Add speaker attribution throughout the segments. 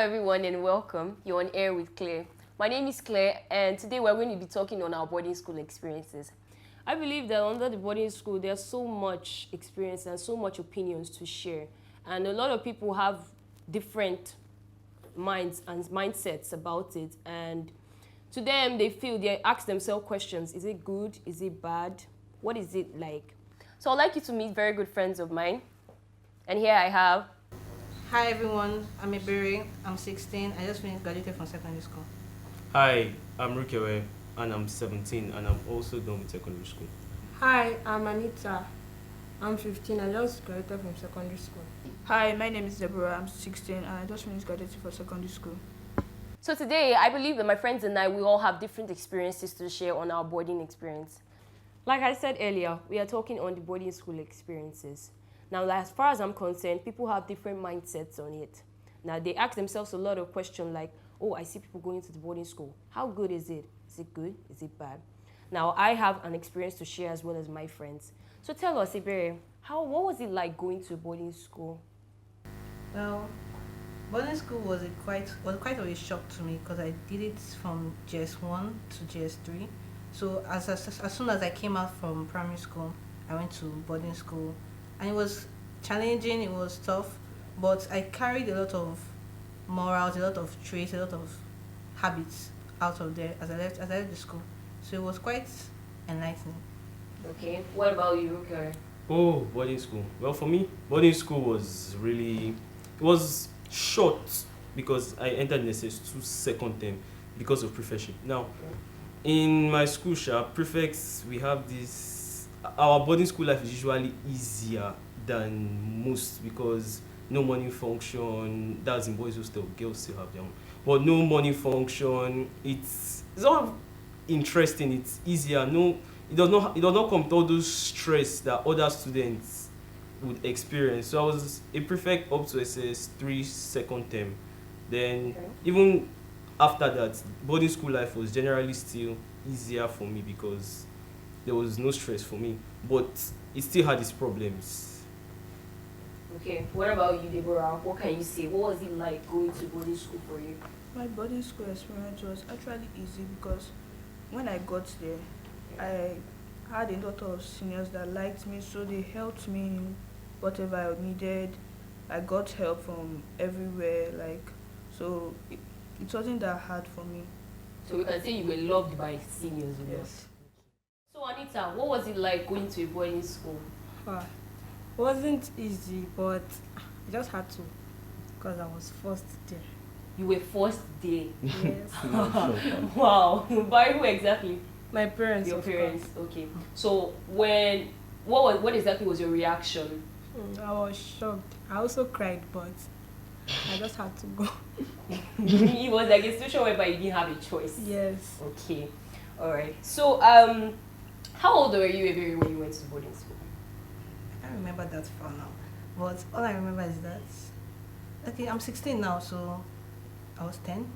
Speaker 1: everyone, and welcome. You're on air with Claire. My name is Claire, and today we're going to be talking on our boarding school experiences. I believe that under the boarding school, there's so much experience and so much opinions to share. And a lot of people have different minds and mindsets about it. And to them, they ask themselves questions. Is it good? Is it bad? What is it like? So I'd like you to meet very good friends of mine. And here I have...
Speaker 2: Hi everyone, I'm Ebere. I'm 16. I just finished graduated from secondary school.
Speaker 3: Hi, I'm Rukewe and I'm 17 and I'm also done with secondary school.
Speaker 4: Hi, I'm Anita. I'm 15. I just graduated from secondary school.
Speaker 5: Hi, my name is Deborah. I'm 16 and I just finished graduating from secondary school.
Speaker 1: So today, I believe that my friends and I, we all have different experiences to share on our boarding experience. Like I said earlier, we are talking on the boarding school experiences. Now, as far as I'm concerned, people have different mindsets on it. Now, they ask themselves a lot of questions like, oh, I see people going to the boarding school. How good is it? Is it good? Is it bad? Now, I have an experience to share as well as my friends. So tell us, Ibere, what was it like going to a boarding school?
Speaker 2: Well, boarding school was quite of a shock to me because I did it from JS1 to JS3. So as soon as I came out from primary school, I went to boarding school. And it was challenging, it was tough, but I carried a lot of morals, a lot of traits, a lot of habits out of there as I left the school. So it was quite enlightening.
Speaker 1: Okay, what about you, Ruker?
Speaker 3: Oh, boarding school. Well, for me, boarding school was short because I entered in SS2 second term because of prefectship. Now, in my school, prefects, we have this. Our boarding school life is usually easier than most because no morning function. That's in boys' hostel. Girls still have them, but no morning function. It's not interesting. It's easier. No, it does not come with all those stress that other students would experience. So I was a prefect up to SS3 second term. Then even after that, boarding school life was generally still easier for me because there was no stress for me, but it still had its problems.
Speaker 1: Okay, what about you, Deborah? What can you say? What was it like going to boarding school for you?
Speaker 5: My boarding school experience was actually easy because when I got there, I had a lot of seniors that liked me, so they helped me in whatever I needed. I got help from everywhere, so it wasn't that hard for me.
Speaker 1: So we can say you were loved by seniors.
Speaker 5: Yes.
Speaker 1: So Anita, what was it like going to a boarding school?
Speaker 4: Wasn't easy, but I just had to because I was first there.
Speaker 1: You were forced there.
Speaker 4: Yes.
Speaker 1: Wow. By who exactly?
Speaker 4: My parents.
Speaker 1: Your
Speaker 4: of
Speaker 1: parents.
Speaker 4: course.
Speaker 1: Okay. So what exactly was your reaction?
Speaker 4: I was shocked. I also cried, but I just had to go.
Speaker 1: It was like a situation whereby you didn't have a choice.
Speaker 4: Yes.
Speaker 1: Okay. All right. So how old were you Avery, when you went to boarding school?
Speaker 2: I can't remember that far now, but all I remember is that I'm 16 now, so I was 10.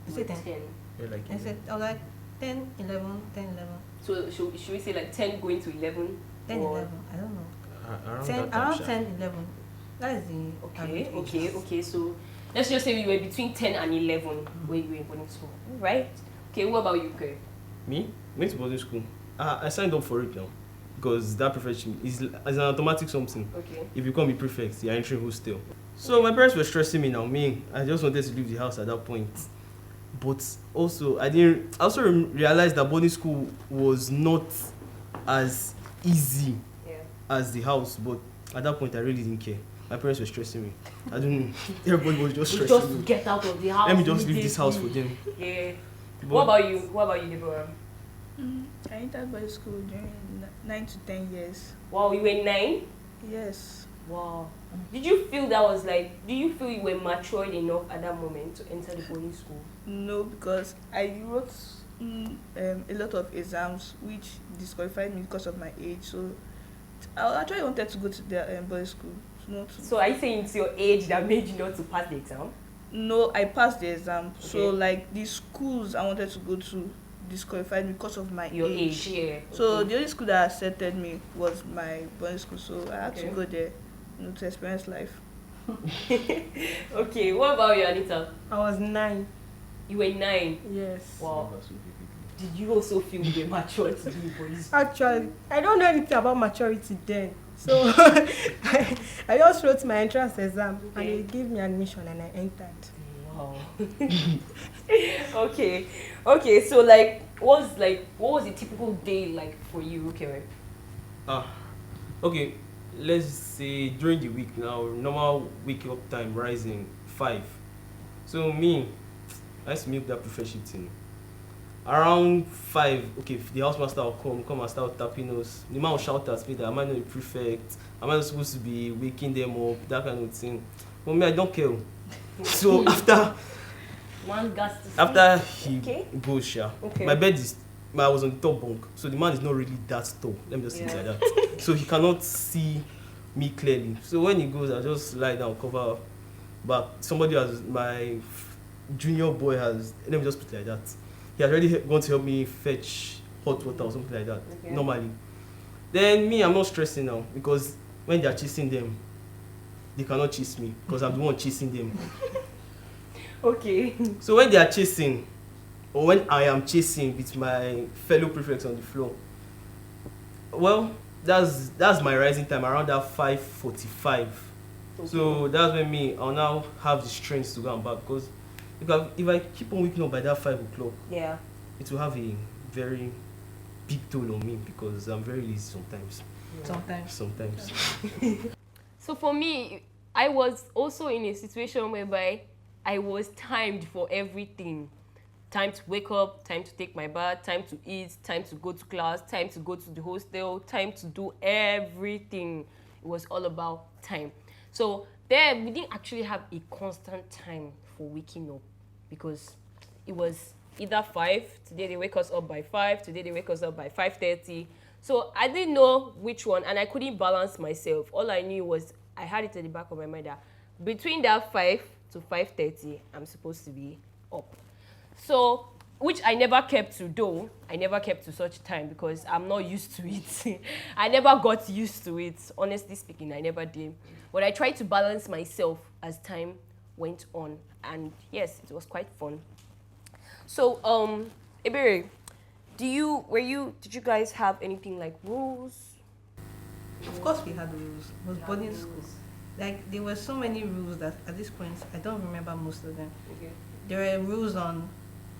Speaker 2: Is it 10?
Speaker 1: 10.
Speaker 3: Yeah, like
Speaker 2: I was like 10, 11, 10, 11.
Speaker 1: So should we say like 10 going to 11?
Speaker 2: 10,
Speaker 1: or...
Speaker 2: 11, I don't know.
Speaker 3: around
Speaker 2: 10,
Speaker 3: that time,
Speaker 2: around 10, 11. That is the average age.
Speaker 1: Okay. So let's just say we were between 10 and 11 when you were in boarding school. Right? Okay, what about you, Kay?
Speaker 3: Me? Went to boarding school. I signed up for it now because that prefectship is an automatic something.
Speaker 1: Okay.
Speaker 3: If you become a prefect, you're entering hostel. So my parents were stressing me now. I just wanted to leave the house at that point. But also, I realized that boarding school was not as easy as the house. But at that point, I really didn't care. My parents were stressing me. I don't know. Everybody was just stressing me.
Speaker 1: Get out of the house.
Speaker 3: Let me just leave this house for them.
Speaker 1: Yeah.
Speaker 3: But
Speaker 1: What about you, Deborah?
Speaker 5: I entered boarding school during 9 to 10 years.
Speaker 1: Wow, you were 9?
Speaker 5: Yes.
Speaker 1: Wow. Did you feel do you feel you were matured enough at that moment to enter the boarding school?
Speaker 5: No, because I wrote a lot of exams which disqualified me because of my age. So I actually wanted to go to the boarding school.
Speaker 1: So are you saying it's your age that made you not to pass the exam?
Speaker 5: No, I passed the exam.
Speaker 1: Okay.
Speaker 5: So the schools I wanted to go to disqualified me because of my
Speaker 1: Your age, yeah.
Speaker 5: So the only school that accepted me was my boarding school. So I had to
Speaker 1: Okay.
Speaker 5: go there, to experience life.
Speaker 1: Okay, what about you, Anita?
Speaker 4: I was 9.
Speaker 1: You were 9.
Speaker 4: Yes.
Speaker 1: Wow. Did you also feel the matured to be boys?
Speaker 4: Actually, I don't know anything about maturity then. So I just wrote my entrance exam and
Speaker 1: Okay.
Speaker 4: they gave me admission and I entered.
Speaker 1: Wow. Okay. Okay, so what was a typical day like for you, okay?
Speaker 3: Ah, okay. Let's say during the week now, normal wake up time rising 5. So me, I used to milk that prefer thing. Around 5, okay, if the housemaster will come and start tapping us. The man will shout at me that am I not a prefect? Am I not supposed to be waking them up? That kind of thing. But me, I don't care. So
Speaker 1: One gas to sleep.
Speaker 3: after he
Speaker 1: Okay.
Speaker 3: goes,
Speaker 1: Okay.
Speaker 3: my bed is, I was on the top bunk, so the man is not really that tall. Let me just say it
Speaker 1: Yeah.
Speaker 3: like that. So he cannot see me clearly. So when he goes, I just lie down, cover back. Somebody has, my junior boy has, let me just put it like that. He has already gone to help me fetch hot water or something like that,
Speaker 1: Okay.
Speaker 3: normally. Then me, I'm not stressing now because when they are chasing them, they cannot chase me because I'm the one chasing them.
Speaker 1: Okay.
Speaker 3: So when they are chasing, or when I am chasing with my fellow prefects on the floor, well, that's my rising time around that 5:45.
Speaker 1: Okay.
Speaker 3: So that's when me I'll now have the strength to go and back because if I keep on waking up by that 5 o'clock,
Speaker 1: Yeah.
Speaker 3: it will have a very big toll on me because I'm very lazy sometimes. Sometimes.
Speaker 1: So for me, I was also in a situation whereby I was timed for everything. Time to wake up, time to take my bath, time to eat, time to go to class, time to go to the hostel, time to do everything. It was all about time. So there, we didn't actually have a constant time for waking up because it was either 5, today they wake us up by 5, today they wake us up by 5:30. So I didn't know which one and I couldn't balance myself. All I knew was I had it at the back of my mind that between that 5 to 5:30, I'm supposed to be up. So, which I never kept to though. I never kept to such time because I'm not used to it. I never got used to it. Honestly speaking, I never did. But I tried to balance myself as time went on. And yes, it was quite fun. So, Ebere, did you guys have anything like rules?
Speaker 2: Of course, we had rules. It was boarding school. Like there were so many rules that at this point I don't remember most of them.
Speaker 1: Okay.
Speaker 2: There were rules on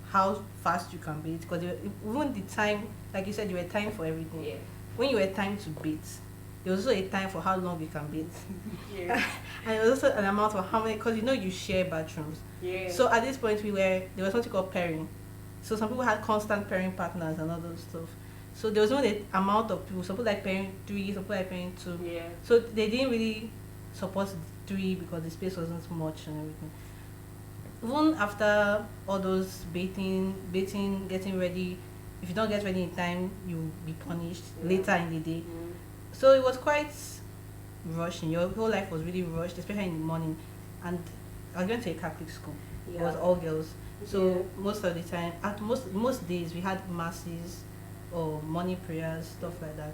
Speaker 2: how fast you can bathe because even the time, like you said, you were time for everything.
Speaker 1: Yeah.
Speaker 2: When you were time to bathe, there was also a time for how long you can bathe,
Speaker 1: Yeah.
Speaker 2: and there was also an amount for how many, because you share bathrooms.
Speaker 1: Yeah.
Speaker 2: So at this point there was something called pairing. So some people had constant pairing partners and all those stuff. So there was only the amount of people. Some people like pairing 3, some people like pairing 2.
Speaker 1: Yeah.
Speaker 2: So they didn't really support 3 because the space wasn't much and everything. Even after all those bathing, getting ready, if you don't get ready in time, you'll be punished later in the day. So it was quite rushing. Your whole life was really rushed, especially in the morning. And I was going to a Catholic school. It was all girls. So most of the time, at most days, we had masses or morning prayers, stuff like that.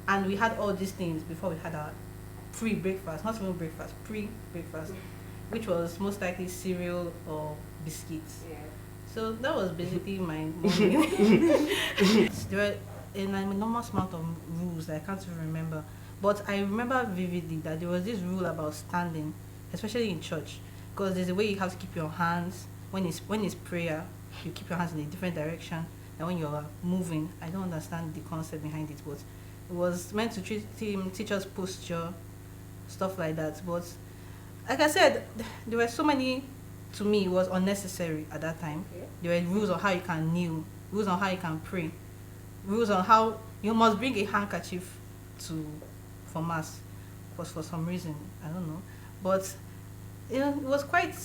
Speaker 2: And we had all these things before we had our pre-breakfast, not even breakfast, pre-breakfast, which was most likely cereal or biscuits.
Speaker 1: Yeah.
Speaker 2: So that was basically my morning. There were an enormous amount of rules that I can't even remember. But I remember vividly that there was this rule about standing, especially in church, because there's a way you have to keep your hands. When it's prayer, you keep your hands in a different direction. And when you're moving, I don't understand the concept behind it, but it was meant to teach us posture, stuff like that. But like I said, there were so many. To me, it was unnecessary at that time.
Speaker 1: Okay.
Speaker 2: There were rules on how you can kneel, rules on how you can pray, rules on how you must bring a handkerchief for mass, because for some reason I don't know. But it was quite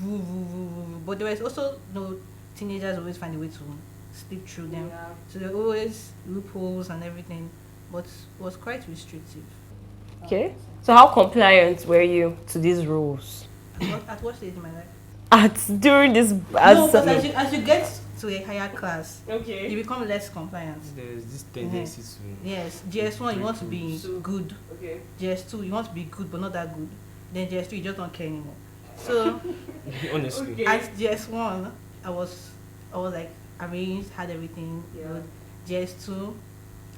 Speaker 2: rule. But there was also teenagers always find a way to slip through them.
Speaker 1: Yeah.
Speaker 2: So there were always loopholes and everything, but it was quite restrictive.
Speaker 1: Okay. So how compliant were you to these rules?
Speaker 2: At what stage in my life?
Speaker 1: During this
Speaker 2: No, because as you get to a higher class,
Speaker 1: Okay.
Speaker 2: you become less compliant.
Speaker 3: There's this tendency to
Speaker 2: Yes, GS1 you want to be
Speaker 1: So-
Speaker 2: good.
Speaker 1: Okay.
Speaker 2: GS2 you want to be good but not that good. Then GS3, you just don't care anymore. So
Speaker 3: Honestly.
Speaker 2: at GS1, I was like arranged, had everything good. GS2,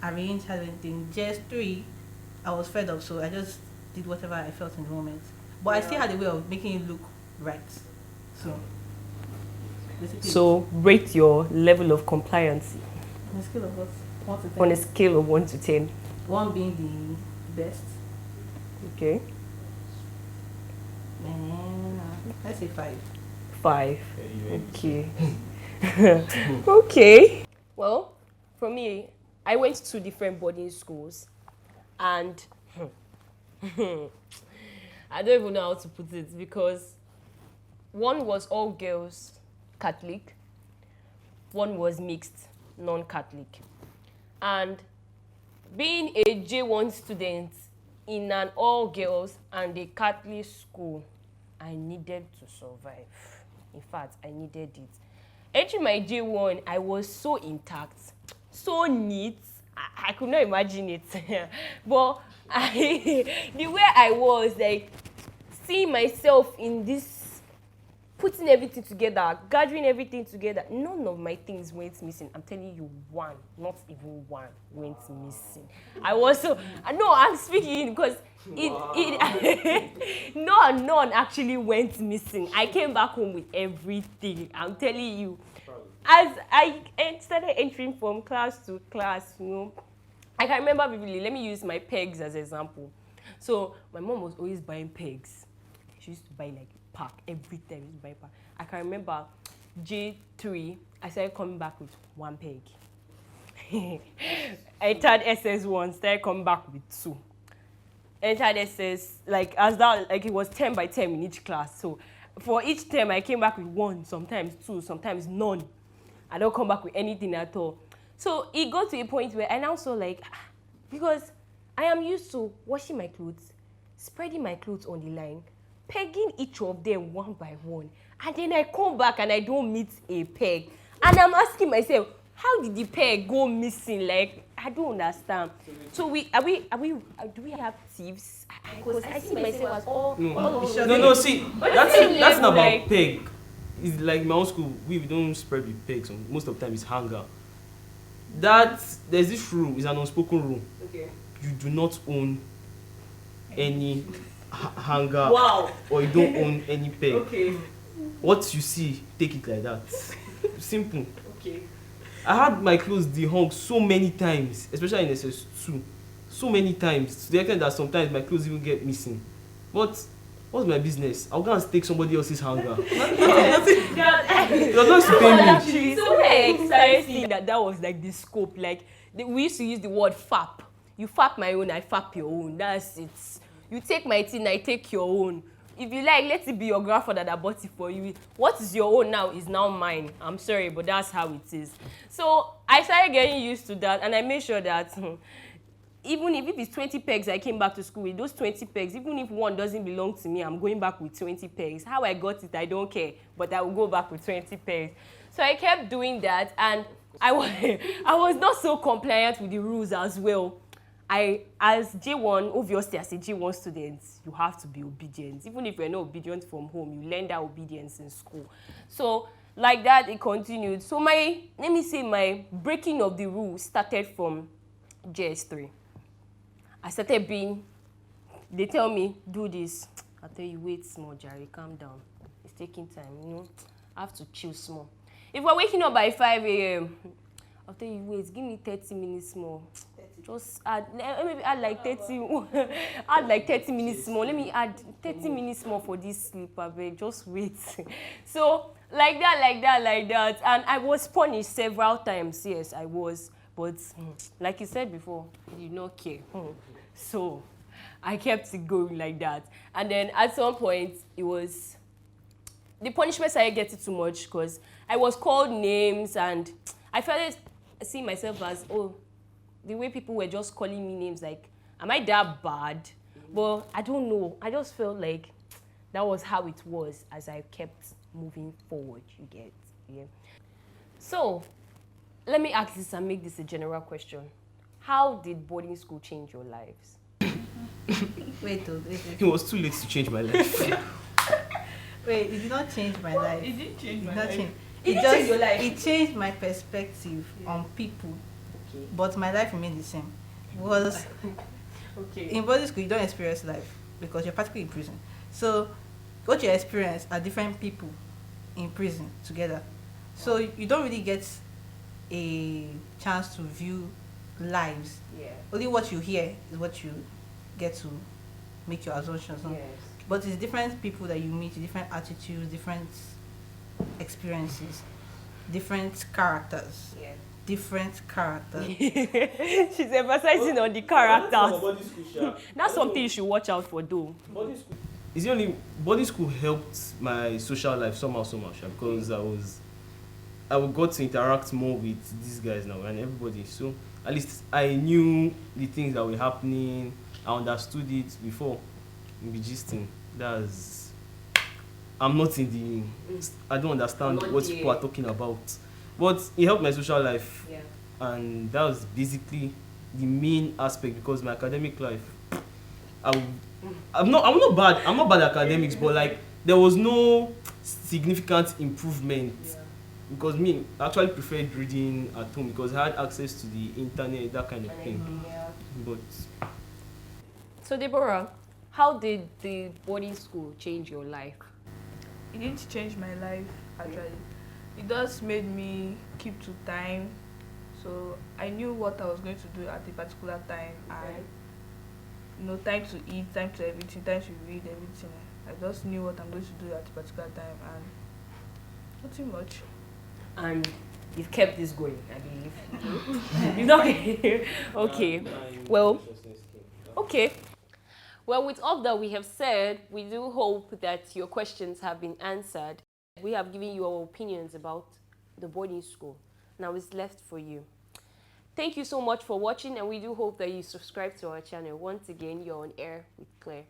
Speaker 2: arranged, had everything. GS3, I was fed up, so I just did whatever I felt in the moment. But I still had a way of making it look right. So basically,
Speaker 1: So rate your level of compliance
Speaker 2: on a scale of what? 1 to 10.
Speaker 1: on a scale of 1 to 10.
Speaker 2: 1 being the best,
Speaker 1: Okay.
Speaker 2: and let's say 5.
Speaker 1: 5. Okay. Okay. Well, for me, I went to different boarding schools, and I don't even know how to put it, because one was all girls Catholic, one was mixed non-Catholic. And being a J1 student in an all girls and a Catholic school, I needed to survive. In fact, I needed it. Entering my J1, I was so intact, so neat. I could not imagine it. But the way I was, like, seeing myself in this, putting everything together, gathering everything together, none of my things went missing. I'm telling you, one, not even one, went missing. I was so, no, I'm speaking because none actually went missing. I came back home with everything. I'm telling you. As I started entering from class to class, I can remember vividly. Let me use my pegs as an example. So my mom was always buying pegs. She used to buy like pack every time. She used to buy pack. I can remember J3. I started coming back with 1 peg. Entered SS1. Started coming back with 2. Entered SS like it was 10 by 10 in each class. So for each term I came back with 1, sometimes 2, sometimes none. I don't come back with anything at all. So it got to a point where I now saw like, because I am used to washing my clothes, spreading my clothes on the line, pegging each of them one by one, and then I come back and I don't meet a peg. And I'm asking myself, how did the peg go missing? Like, I don't understand. So do we have thieves? Because I see myself as all
Speaker 3: No, see, that's not about peg. It's like my own school, we don't spread with pegs. Most of the time it's hanger. There's this rule, it's an unspoken rule.
Speaker 1: Okay.
Speaker 3: You do not own any hanger.
Speaker 1: Wow.
Speaker 3: Or you don't own any peg.
Speaker 1: Okay.
Speaker 3: What you see, take it like that. Simple.
Speaker 1: Okay.
Speaker 3: I had my clothes dehung so many times, especially in SS2. So many times, to the extent that sometimes my clothes even get missing. But what's my business? I'll go and take somebody else's hanger. You're not to pay me.
Speaker 1: Actually, so excited seeing that was like the scope. Like we used to use the word fap. You fap my own, I fap your own. That's it. You take my thing, I take your own. If you like, let it be your grandfather that bought it for you. What is your own now is now mine. I'm sorry, but that's how it is. So I started getting used to that, and I made sure that even if it's 20 pegs I came back to school with, those 20 pegs, even if one doesn't belong to me, I'm going back with 20 pegs. How I got it, I don't care, but I will go back with 20 pegs. So I kept doing that, and I was not so compliant with the rules as well. As J1, obviously as a J1 student, you have to be obedient. Even if you're not obedient from home, you learn that obedience in school. So like that, it continued. So my breaking of the rules started from JS3. I started they tell me, do this. I tell you, wait small, Jerry, calm down. It's taking time, I have to chill small. If we're waking up by 5 a.m., I'll tell you, wait, give me 30 minutes more. Just maybe add like 30 minutes more. Let me add 30 minutes more for this sleep, abeg. Just wait. So like that. And I was punished several times. Yes, I was. But like you said before, you did not care. So I kept it going like that. And then at some point, the punishment started getting too much because I was called names, and I felt seeing myself as, the way people were just calling me names, like, am I that bad? But I don't know. I just felt like that was how it was as I kept moving forward, you get? Yeah. So, let me ask this and make this a general question. How did boarding school change your lives?
Speaker 2: Wait.
Speaker 3: It was too late to change my life.
Speaker 2: Wait, it did not change my life.
Speaker 5: It didn't change
Speaker 2: It
Speaker 5: my
Speaker 2: did not
Speaker 5: life.
Speaker 2: change.
Speaker 5: It didn't change your life.
Speaker 2: It changed my perspective on people,
Speaker 1: Okay.
Speaker 2: but my life remained the same. Because
Speaker 1: Okay.
Speaker 2: in boarding school, you don't experience life because you're practically in prison. So, what you experience are different people in prison together. So, you don't really get a chance to view lives.
Speaker 1: Yeah.
Speaker 2: Only what you hear is what you get to make your assumptions on.
Speaker 1: Yes.
Speaker 2: But it's different people that you meet, different attitudes, different experiences, different characters.
Speaker 1: Yeah.
Speaker 2: Different characters.
Speaker 1: She's emphasizing on the characters. That's something you should watch out for, though.
Speaker 3: It's the only boarding school helped my social life somehow, because I got to interact more with these guys now and everybody. So at least I knew the things that were happening. I understood it before. Be gisting. I'm not in the. I don't understand
Speaker 1: Not
Speaker 3: what
Speaker 1: there.
Speaker 3: people are talking about. But it helped my social life,
Speaker 1: Yeah.
Speaker 3: and that was basically the main aspect because my academic life. I'm not bad. I'm not bad at academics, but like there was no significant improvement.
Speaker 1: Yeah.
Speaker 3: Because I actually preferred reading at home because I had access to the internet, that kind of thing.
Speaker 1: Yeah.
Speaker 3: But
Speaker 1: So, Deborah, how did the boarding school change your life?
Speaker 5: It didn't change my life actually. It just made me keep to time. So I knew what I was going to do at a particular time and time to eat, time to everything, time to read everything. I just knew what I'm going to do at a particular time and nothing much.
Speaker 1: And you've kept this going, I believe. You've not okay. Well, okay. Well, with all that we have said, we do hope that your questions have been answered. We have given you our opinions about the boarding school. Now it's left for you. Thank you so much for watching, and we do hope that you subscribe to our channel. Once again, you're on air with Claire.